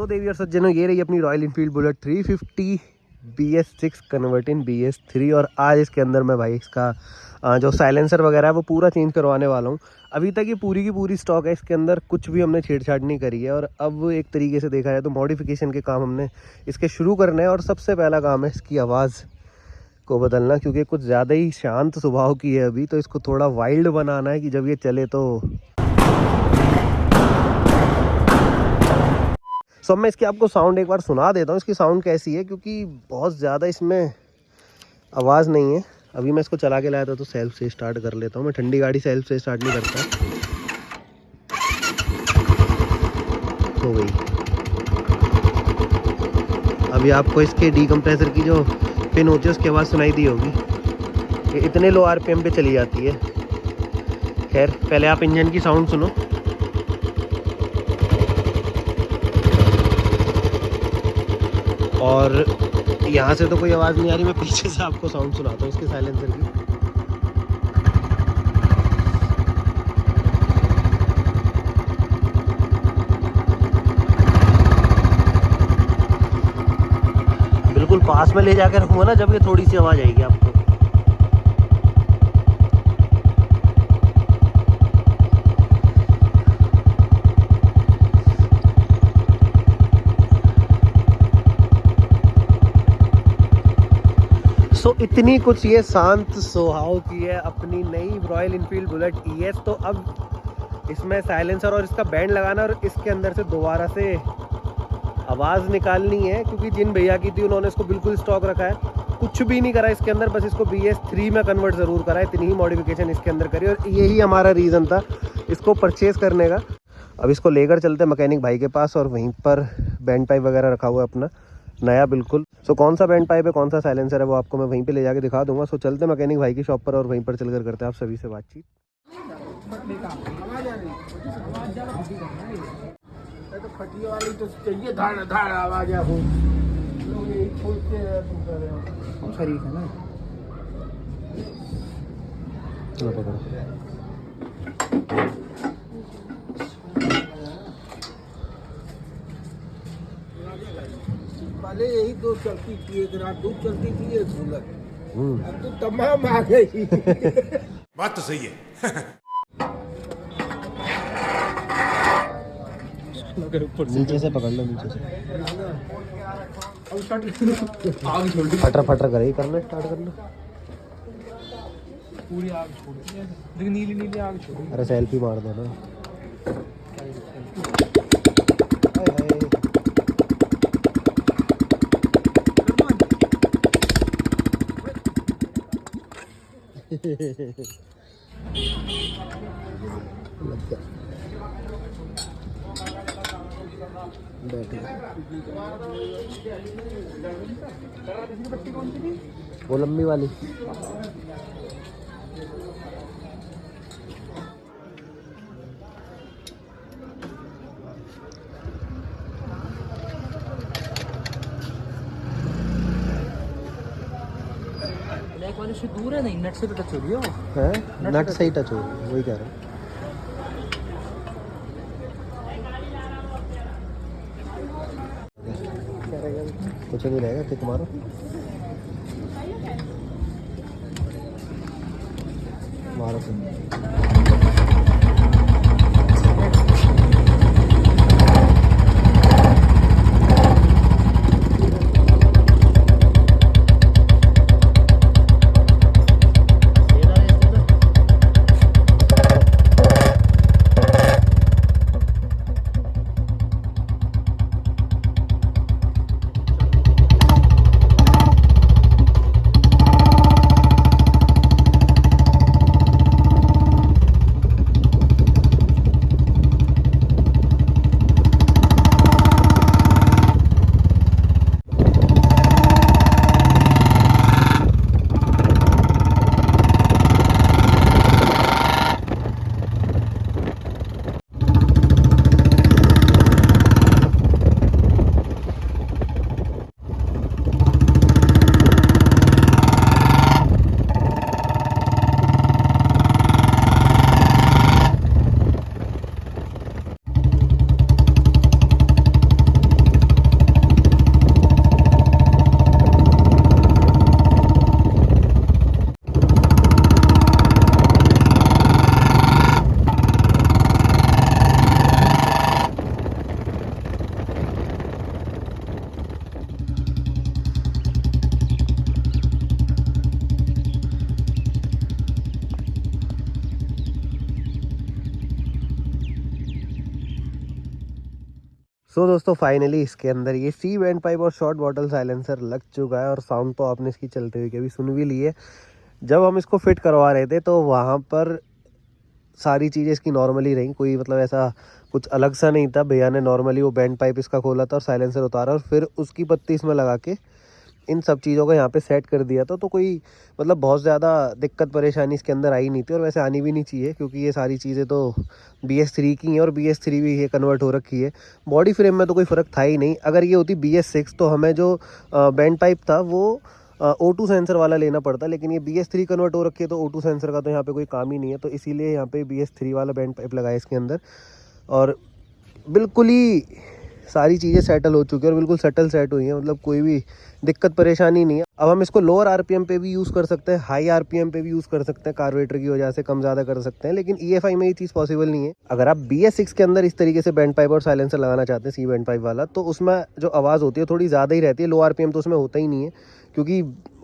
तो देवी और सज्जनों, ये रही अपनी royal Enfield bullet 350 BS6 convert in BS3। और आज इसके अंदर मैं भाई इसका जो साइलेंसर वगैरह है वो पूरा चेंज करवाने वाला हूँ। अभी तक ये पूरी की पूरी स्टॉक है, इसके अंदर कुछ भी हमने छेड़छाड़ नहीं करी है। और अब एक तरीके से देखा जाए तो मॉडिफिकेशन के काम हमने इसके शुरू करने हैं। और सबसे पहला काम है इसकी आवाज़ को बदलना, क्योंकि कुछ ज़्यादा ही शांत स्वभाव की है अभी, तो इसको थोड़ा वाइल्ड बनाना है कि जब ये चले तो। सो मैं इसकी आपको साउंड एक बार सुना देता हूँ, इसकी साउंड कैसी है, क्योंकि बहुत ज़्यादा इसमें आवाज़ नहीं है। अभी मैं इसको चला के लाया था तो सेल्फ से स्टार्ट कर लेता हूँ। मैं ठंडी गाड़ी सेल्फ से स्टार्ट नहीं करता। हो गई। अभी आपको इसके डीकम्प्रेसर की जो पिन होती है उसकी आवाज़ सुनाई दी होगी। ये इतने लो RPM पे चली जाती है। खैर पहले आप इंजन की साउंड सुनो। और यहाँ से तो कोई आवाज़ नहीं आ रही, मैं पीछे से आपको साउंड सुनाता हूँ इसके साइलेंसर की। बिल्कुल पास में ले जाकर रखूँगा ना, जब ये थोड़ी सी आवाज़ आएगी आपको। तो इतनी कुछ ये शांत स्वभाव की है अपनी नई रॉयल इनफील्ड बुलेट ES। तो अब इसमें साइलेंसर और इसका बैंड लगाना और इसके अंदर से दोबारा से आवाज़ निकालनी है, क्योंकि जिन भैया की थी उन्होंने इसको बिल्कुल स्टॉक रखा है, कुछ भी नहीं करा इसके अंदर, बस इसको BS3 में कन्वर्ट ज़रूर करा है। इतनी ही मॉडिफिकेशन इसके अंदर करी और यही हमारा रीज़न था इसको परचेज़ करने का। अब इसको लेकर चलते मैकेनिक भाई के पास और वहीं पर बैंड पाइप वगैरह रखा हुआ है अपना नया बिल्कुल। सो कौन सा बैंड पाइप है, कौन सा साइलेंसर है, वो आपको मैं वहीं पे ले जाके दिखा दूंगा। सो चलते मैकेनिक भाई की शॉप पर और वहीं पर चलकर करते हैं आप सभी से बातचीत। फटी वाली तो चाहिए, धाड़ धाड़ आवाज हो। शरीफ है ना, चलो पकड़ो। पहले यही दो चलती थी, एक रात दो चलती थी, एक बुलेट। अब तो तमाम आ गई। बात तो सही है। नीचे से पकड़ लो, नीचे से आग छोड़ दी, फटर फटर करे करना स्टार्ट करना। पूरी आग छोड़ दी, लेकिन नीली नीली आग छोड़ी। अरे सेल्फी मार दो ना। वो लंबी वाली ब्लैक वाले से दूर है, नहीं नट से भी टच हो रही है वो है, नट सही टच हो, वही कह रहा हूँ। कुछ नहीं रहेगा, किक मारो। मारो से सो दोस्तों फाइनली इसके अंदर ये सी बैंड पाइप और शॉर्ट बॉटल साइलेंसर लग चुका है और साउंड तो आपने इसकी चलते हुए कभी सुन भी ली है। जब हम इसको फिट करवा रहे थे तो वहाँ पर सारी चीज़ें इसकी नॉर्मली रहीं, कोई मतलब ऐसा कुछ अलग सा नहीं था। भैया ने नॉर्मली वो बैंड पाइप इसका खोला था और साइलेंसर उतारा और फिर उसकी पत्ती इसमें लगा के इन सब चीज़ों को यहाँ पे सेट कर दिया था। तो कोई मतलब बहुत ज़्यादा दिक्कत परेशानी इसके अंदर आई नहीं थी और वैसे आनी भी नहीं चाहिए, क्योंकि ये सारी चीज़ें तो BS3 की हैं और BS3 भी ये कन्वर्ट हो रखी है। बॉडी फ्रेम में तो कोई फ़र्क था ही नहीं। अगर ये होती BS6 तो हमें जो बैंड पाइप था वो O2 सेंसर वाला लेना पड़ता, लेकिन ये BS3 कन्वर्ट हो रखी है तो O2 सेंसर का तो यहाँ पे कोई काम ही नहीं है। तो इसीलिए यहाँ पे BS3 वाला बैंड पाइप लगाया इसके अंदर और बिल्कुल ही सारी चीज़ें सेटल हो चुकी है और बिल्कुल सेटल सेट हुई हैं, मतलब कोई भी दिक्कत परेशानी नहीं है। अब हम इसको लोअर RPM पे भी यूज़ कर सकते हैं, हाई RPM पे भी यूज़ कर सकते हैं, कार्बोरेटर की वजह से कम ज़्यादा कर सकते हैं, लेकिन EFI में ये चीज़ पॉसिबल नहीं है। अगर आप BS6 के अंदर इस तरीके से बैंड पाइप और साइलेंसर लगाना चाहते हैं, सी बैंड पाइप वाला, तो उसमें जो आवाज़ होती है थोड़ी ज़्यादा ही रहती है। लो RPM तो उसमें होता ही नहीं है, क्योंकि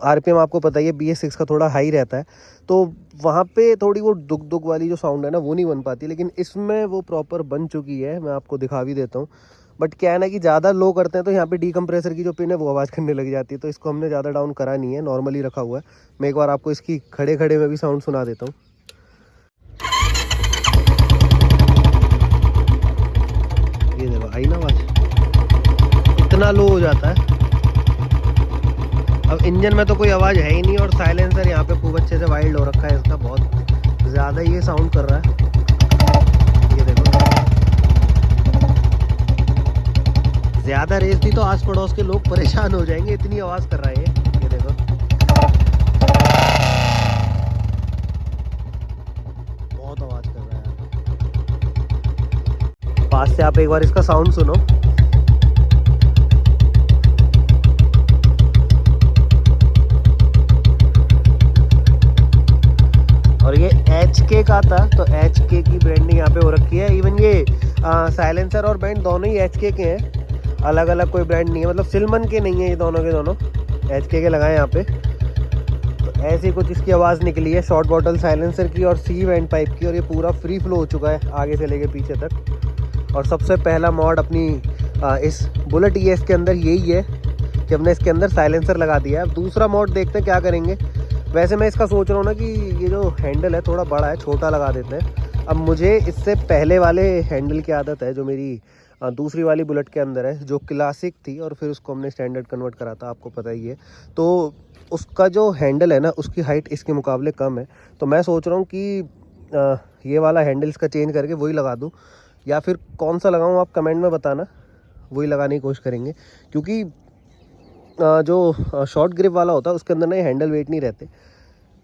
RPM आपको पता ही है BS6 का थोड़ा हाई रहता है, तो वहाँ पे थोड़ी वो दुक दुक वाली जो साउंड है ना वो नहीं बन पाती। लेकिन इसमें वो प्रॉपर बन चुकी है, मैं आपको दिखा भी देता हूँ। बट क्या है ना कि ज़्यादा लो करते हैं तो यहाँ पे डीकम्प्रेसर की जो पिन है वो आवाज़ करने लग जाती है, तो इसको हमने ज़्यादा डाउन करा नहीं है, नॉर्मली रखा हुआ है। मैं एक बार आपको इसकी खड़े खड़े में भी साउंड सुना देता हूँ। ये देखो आई ना आवाज़, इतना लो हो जाता है। अब इंजन में तो कोई आवाज़ है ही नहीं और साइलेंसर यहाँ पे खूब अच्छे से वाइल्ड हो रखा है इसका, बहुत ज़्यादा ये साउंड कर रहा है। ये देखो ज़्यादा रेस दी तो आस पड़ोस के लोग परेशान हो जाएंगे, इतनी आवाज़ कर रहा है ये देखो। बहुत आवाज़ कर रहा है। पास से आप एक बार इसका साउंड सुनो। और ये HK का था, तो HK की ब्रांडिंग यहाँ पे हो रखी है। इवन ये साइलेंसर और बैंड दोनों ही HK के हैं, अलग अलग कोई ब्रांड नहीं है, मतलब सिलमन के नहीं है ये दोनों के दोनों, HK के लगाए यहाँ पे। तो ऐसी कुछ इसकी आवाज़ निकली है शॉर्ट बॉटल साइलेंसर की और सी बैंड पाइप की, और ये पूरा फ्री फ्लो हो चुका है आगे से लेके पीछे तक। और सबसे पहला मॉड अपनी इस बुलेट ES के अंदर यही है कि हमने इसके अंदर साइलेंसर लगा दिया है। अब दूसरा मॉड देखते हैं क्या करेंगे। वैसे मैं इसका सोच रहा हूँ ना कि ये जो हैंडल है थोड़ा बड़ा है, छोटा लगा देते हैं। अब मुझे इससे पहले वाले हैंडल की आदत है जो मेरी दूसरी वाली बुलेट के अंदर है, जो क्लासिक थी और फिर उसको हमने स्टैंडर्ड कन्वर्ट करा था, आपको पता ही है। तो उसका जो हैंडल है ना उसकी हाइट इसके मुकाबले कम है, तो मैं सोच रहा हूँ कि ये वाला हैंडल इसका चेंज करके वही लगा दूँ, या फिर कौन सा लगाऊँ आप कमेंट में बताना, वही लगाने की कोशिश करेंगे। क्योंकि जो शॉर्ट ग्रिप वाला होता है उसके अंदर ना ये हैंडल वेट नहीं रहते,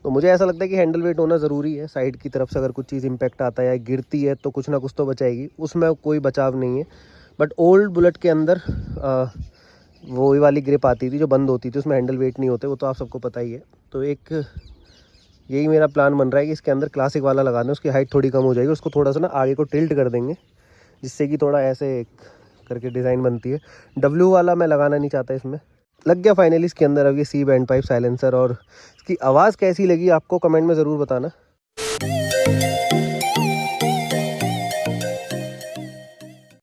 तो मुझे ऐसा लगता है कि हैंडल वेट होना ज़रूरी है। साइड की तरफ से अगर कुछ चीज़ इम्पैक्ट आता है या गिरती है तो कुछ ना कुछ तो बचाएगी, उसमें कोई बचाव नहीं है। बट ओल्ड बुलेट के अंदर वो वाली ग्रिप आती थी जो बंद होती थी, उसमें हैंडल वेट नहीं होते, वो तो आप सबको पता ही है। तो एक यही मेरा प्लान बन रहा है कि इसके अंदर क्लासिक वाला लगाना है, उसकी हाइट थोड़ी कम हो जाएगी, उसको थोड़ा सा ना आगे को टिल्ट कर देंगे, जिससे कि थोड़ा ऐसे करके डिज़ाइन बनती है। W वाला मैं लगाना नहीं चाहता इसमें। लग गया फाइनली इसके अंदर अब ये सी बैंड पाइप साइलेंसर, और इसकी आवाज़ कैसी लगी आपको कमेंट में ज़रूर बताना।